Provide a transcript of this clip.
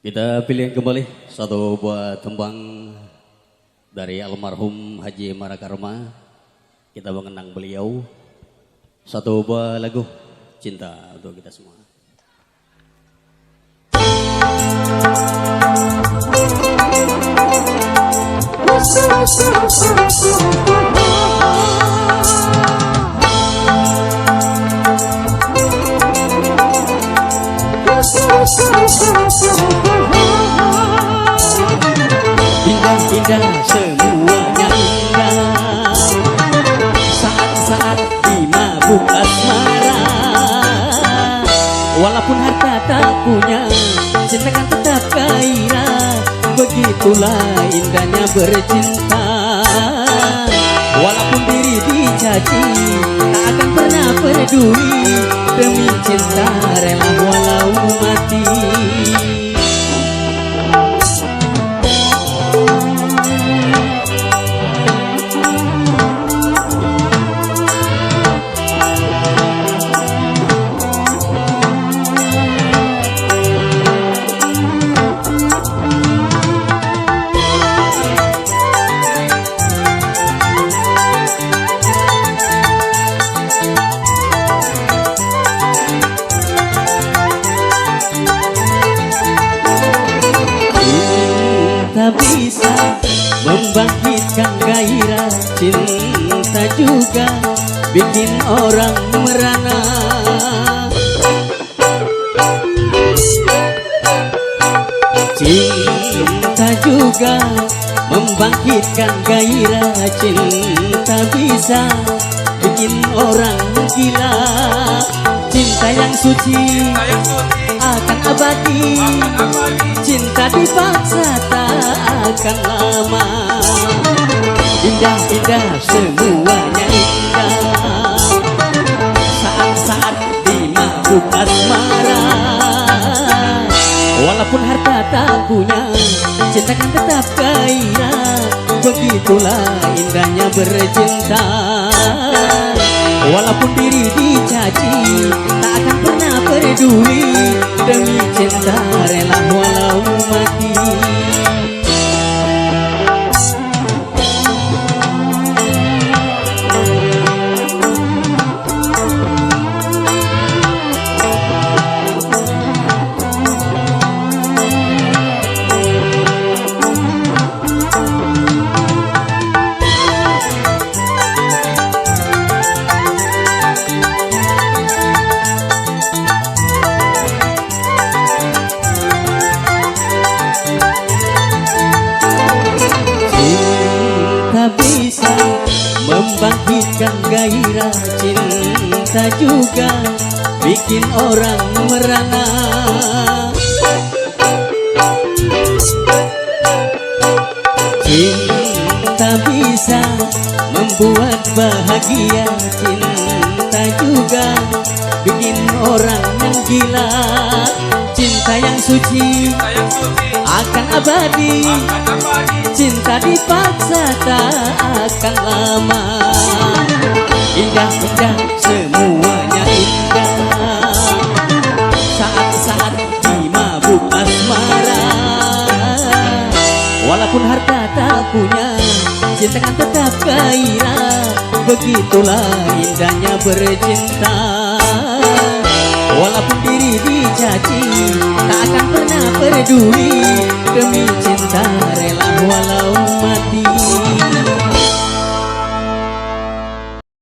Kita pilih kembali satu buah tembang dari almarhum Haji Marakarma. Kita mengenang beliau. Satu buah lagu cinta untuk kita semua. Indah-indah semuanya indah, saat-saat di mabuk asmara. Walaupun harta tak punya, cinta kan tetap gairah. Begitulah indahnya bercinta. Walaupun diri dicaci, tak akan pernah peduli. Demi cinta rela walau mati. Tak bisa membangkitkan gairah, cinta juga bikin orang merana. Cinta juga membangkitkan gairah, cinta bisa bikin orang gila. Cinta yang suci akan abadi, cinta dipaksa tak akan lama. Indah-indah semuanya indah, saat-saat di mabuk asmara. Walaupun harta tak punya, cinta kan tetap gairah. Begitulah indahnya bercinta. Walaupun diri dicaci, tak akan pernah peduli. Demi cinta rela walau mati. Bisa membangkitkan gairah, cinta juga bikin orang merana. Cinta bisa membuat bahagia, cinta juga bikin orang yang gila. Cinta yang suci akan abadi, cinta dipaksa tak akan lama. Indah-indah semuanya indah, saat-saat di mabuk asmara. Walaupun harta tak punya, cinta kan tetap gairah. Begitulah indahnya bercinta. Walaupun diri dicaci, tak akan pernah peduli. Demi cinta